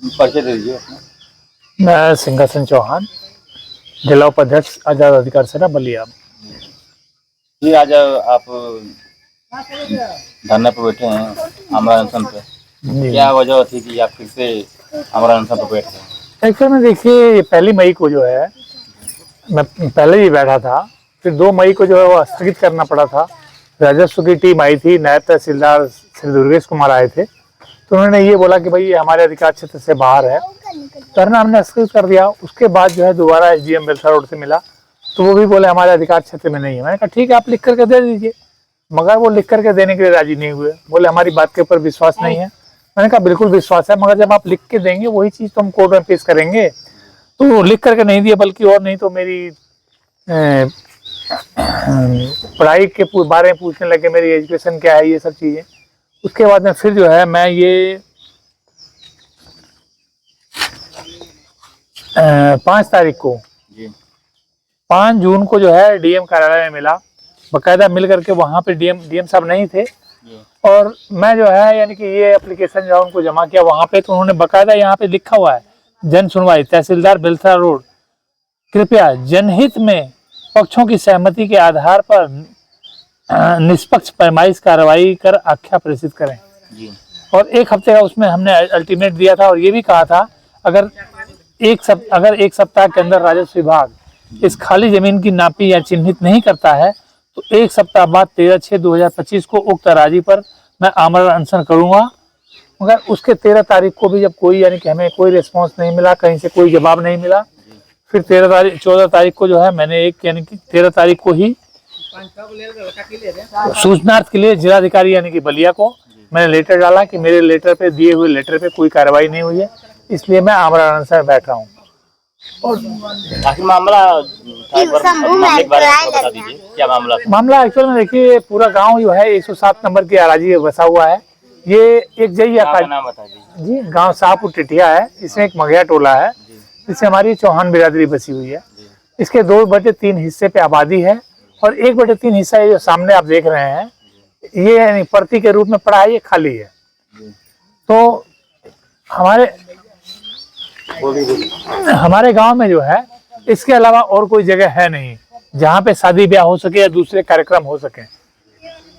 परिचय दे दीजिए अपना। मैं सिंहासन चौहान, जिला उपाध्यक्ष आजाद अधिकार सेना बलिया। जी, आज आप धरने पर बैठे हैं आमरण अनशन पे। क्या वजह थी कि आप फिर से आमरण अनशन पर बैठ गए? एक्चुअल में देखिए, 1 मई को जो है मैं पहले ही बैठा था, फिर 2 मई को जो है वो स्थगित करना पड़ा था। राजस्व की टीम आई थी, नायब तहसीलदार श्री दुर्गेश कुमार आए थे, तो उन्होंने ये बोला कि भाई ये हमारे अधिकार क्षेत्र से बाहर है, धरना हमने स्थगित कर दिया। उसके बाद जो है दोबारा एसडीएम बेलसा रोड से मिला, तो वो भी बोले हमारे अधिकार क्षेत्र में नहीं है। मैंने कहा ठीक है, आप लिख करके दे दीजिए, मगर वो लिख करके देने के लिए राजी नहीं हुए, बोले हमारी बात के ऊपर विश्वास नहीं है। मैंने कहा बिल्कुल विश्वास है, मगर जब आप लिख के देंगे वही चीज़ तो हम कोर्ट में पेश करेंगे। तो लिख करके नहीं दिया, बल्कि और नहीं तो मेरी पढ़ाई के बारे में पूछने लगे, मेरी एजुकेशन क्या है, ये सब चीज़ें। उसके बाद में फिर जो है मैं ये 5 तारीख को, 5 जून को जो है डीएम कार्यालय में मिला, बाकायदा मिल करके वहाँ पे डीएम साहब नहीं थे, और मैं जो है यानी कि ये एप्लीकेशन जो उनको जमा किया वहाँ पे, तो उन्होंने बाकायदा यहाँ पे लिखा हुआ है जन सुनवाई तहसीलदार बेलसा रोड, कृपया जनहित में पक्षों की सहमति के आधार पर निष्पक्ष पैमाइश कार्रवाई कर आख्या प्रेषित करें। और 1 हफ्ते का उसमें हमने अल्टीमेट दिया था, और ये भी कहा था अगर एक सप्ताह के अंदर राजस्व विभाग इस खाली जमीन की नापी या चिन्हित नहीं करता है तो 1 सप्ताह बाद 13/6/2025 को उक्त तराजी पर मैं आमरण अनशन करूंगा। मगर उसके 13 तारीख को भी जब कोई यानी कि हमें कोई रिस्पॉन्स नहीं मिला, कहीं से कोई जवाब नहीं मिला, फिर 14 तारीख को जो है मैंने एक यानी कि 13 तारीख को ही सूचनार्थ के लिए जिलाधिकारी यानी कि बलिया को मैंने लेटर डाला कि मेरे लेटर पे दिए हुए लेटर पे कोई कार्रवाई नहीं हुई है, इसलिए मैं आमरण अनशन में बैठ रहा हूँ। और मामला एक्चुअल में देखिए, पूरा गांव जो है 107 नंबर की अराजी बसा हुआ है। ये एक जइया का जी गांव शाहपुर टिटिया है, इसमें एक मघिया टोला है जिससे हमारी चौहान बिरादरी बसी हुई है। इसके 2/3 हिस्से पे आबादी है, और 1/3 हिस्सा ये जो सामने आप देख रहे हैं ये यानी प्रति के रूप में पड़ा है, ये खाली है। तो हमारे गांव में जो है इसके अलावा और कोई जगह है नहीं जहाँ पे शादी ब्याह हो सके या दूसरे कार्यक्रम हो सके।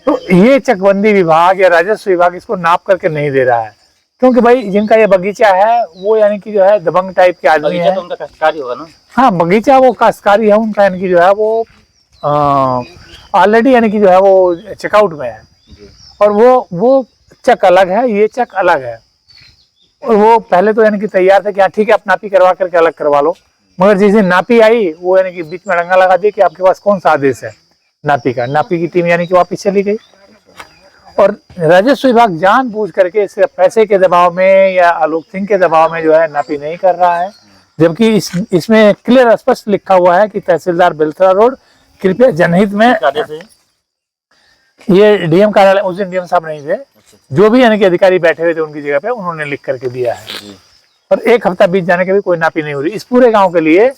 तो ये चकबंदी विभाग या राजस्व विभाग इसको नाप करके नहीं दे रहा है, क्योंकि भाई जिनका ये बगीचा है वो यानी कि जो है दबंग टाइप के आदमी है। तो उनका काश्तकारी होगा ना? हाँ, बगीचा वो काश्तकारी है उनका, यानी कि जो है वो ऑलरेडी यानी कि जो है वो चेकआउट में है, और वो चक अलग है, ये चक अलग है। और वो पहले तो यानी कि तैयार थे कि हाँ ठीक है आप नापी करवा करके अलग करवा लो, मगर जिस दिन नापी आई वो यानी कि बीच में डंगा लगा दिया कि आपके पास कौन सा आदेश है नापी का। नापी की टीम यानी कि वापस चली गई, और राजस्व विभाग जानबूझ करके सिर्फ पैसे के दबाव में या आलोक सिंह के दबाव में जो है नापी नहीं कर रहा है, जबकि इसमें क्लियर स्पष्ट लिखा हुआ है कि तहसीलदार बेलसा रोड कृपया जनहित में। ये डीएम कार्यालय, उस दिन डीएम साहब नहीं थे, जो भी यानी कि अधिकारी बैठे हुए थे उनकी जगह पे उन्होंने लिख करके दिया है। और 1 हफ्ता बीत जाने के भी कोई नापी नहीं हो रही इस पूरे गांव के लिए।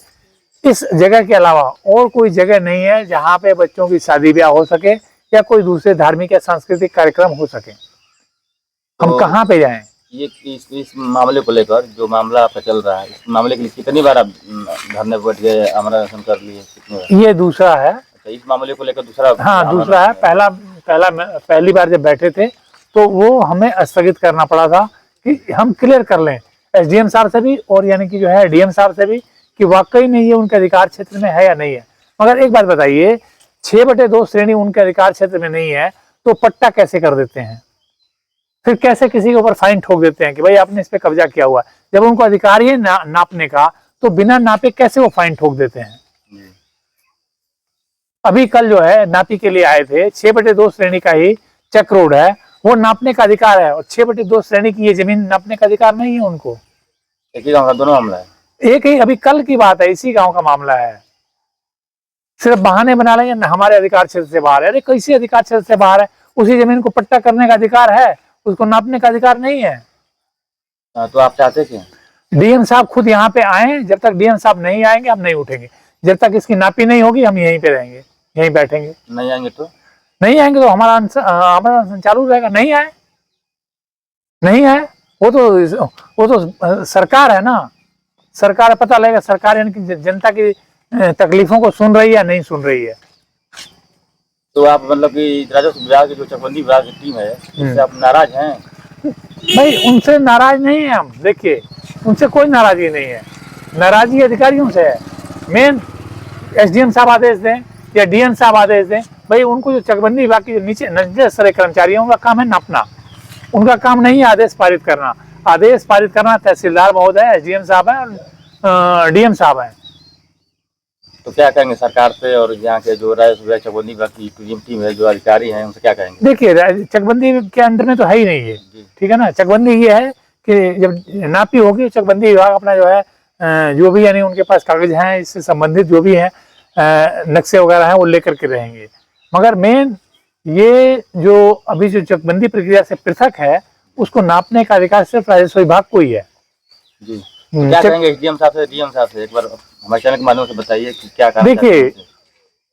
इस जगह के अलावा और कोई जगह नहीं है जहाँ पे बच्चों की शादी ब्याह हो सके या कोई दूसरे धार्मिक या सांस्कृतिक कार्यक्रम हो सके। हम कहाँ पे जाएं? ये इस मामले को लेकर जो मामला आपका चल रहा है, इस मामले के लिए कितनी बार आप धरने बैठ गए, आमरण अनशन कर लिए? ये दूसरा है। अच्छा, इस मामले को लेकर दूसरा? हाँ, दूसरा है। पहली बार जब बैठे थे तो वो हमें स्थगित करना पड़ा था कि हम क्लियर कर लें एसडीएम साहब से भी और यानी कि जो है डीएम साहब से भी कि वाकई में ये उनके अधिकार क्षेत्र में है या नहीं है। मगर एक बात बताइए, 6/2 श्रेणी उनके अधिकार क्षेत्र में नहीं है तो पट्टा कैसे कर देते हैं? फिर कैसे किसी के ऊपर फाइन ठोक देते हैं कि भाई आपने इस पे कब्जा किया हुआ है, जब उनको अधिकार ही नापने का, तो बिना नापे कैसे वो फाइन ठोक देते हैं? अभी कल जो है नापी के लिए आए थे, 6/2 श्रेणी का ही चक रोड है, वो नापने का अधिकार है, और 6/2 श्रेणी की ये जमीन नापने का अधिकार नहीं है उनको। एक ही गांव का दोनों मामला है? एक ही, अभी कल की बात है, इसी गांव का मामला है। सिर्फ बहाने बना लेंगे ना हमारे अधिकार क्षेत्र से बाहर है। अरे कैसे अधिकार क्षेत्र से बाहर है? उसी जमीन को पट्टा करने का अधिकार है, उसको नापने का अधिकार नहीं है। तो आप चाहते क्या? डीएम साहब खुद यहाँ पे आए, जब तक डीएम साहब नहीं आएंगे हम नहीं उठेंगे, जब तक इसकी नापी नहीं होगी हम यहीं पे रहेंगे, यहीं बैठेंगे। नहीं आएंगे तो हमारा अनशन चालू रहेगा। नहीं आए वो तो सरकार है ना, सरकार पता लगेगा सरकार यानी कि जनता की तकलीफों को सुन रही है या नहीं सुन रही है। तो आप मतलब कि राजस्व विभाग की जो चकबंदी विभाग की टीम है उससे आप नाराज हैं? भाई उनसे नाराज नहीं है हम, देखिए उनसे कोई नाराजगी नहीं है, नाराजगी अधिकारियों से है। मेन एसडीएम साहब आदेश दें या डीएम साहब आदेश दें, भाई उनको जो चकबंदी विभाग के नीचे निचले स्तर के कर्मचारी हैं उनका काम है नापना, उनका काम नहीं है आदेश पारित करना। आदेश पारित करना तहसीलदार महोदय, एसडीएम साहब है और डीएम साहब है। तो क्या कहेंगे सरकार से और यहाँ के जो राजस्व विभाग चकबंदी विभाग की टीम है, जो अधिकारी हैं, उनसे क्या कहेंगे? देखिए चकबंदी के अंडर में तो है ही नहीं है, ठीक है ना। चकबंदी ये है कि जब नापी होगी चकबंदी विभाग अपना जो है जो भी यानी उनके पास कागज हैं इससे संबंधित जो भी है नक्शे वगैरह हैं वो लेकर के रहेंगे। मगर मेन ये जो अभी जो चकबंदी प्रक्रिया से पृथक है उसको नापने का अधिकार सिर्फ राजस्व विभाग को ही है। जी तो क्या कहेंगे एसडीएम साहब से, डीएम साहब से? एक बार हमारे चैनल के माध्यम से बताइए कि क्या काम। देखिए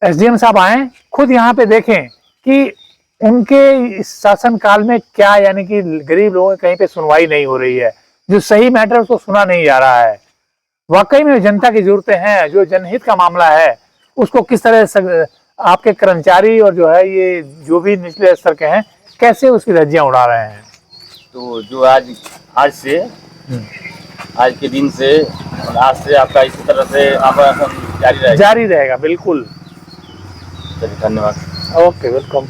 एसडीएम साहब आए खुद यहाँ पे देखें कि उनके शासन काल में क्या यानी कि गरीब लोगों की कहीं पे सुनवाई नहीं हो रही है, जो सही मैटर उसको सुना नहीं जा रहा है। वाकई में जनता की जरूरतें हैं, जो जनहित का मामला है उसको किस तरह से आपके कर्मचारी और जो है ये जो भी निचले स्तर के हैं कैसे उसकी धज्जियां उड़ा रहे हैं। तो जो आज के दिन से और आज से आपका इसी तरह से आंदोलन जारी रहेगा? जारी रहेगा बिल्कुल। चलिए धन्यवाद। Okay welcome.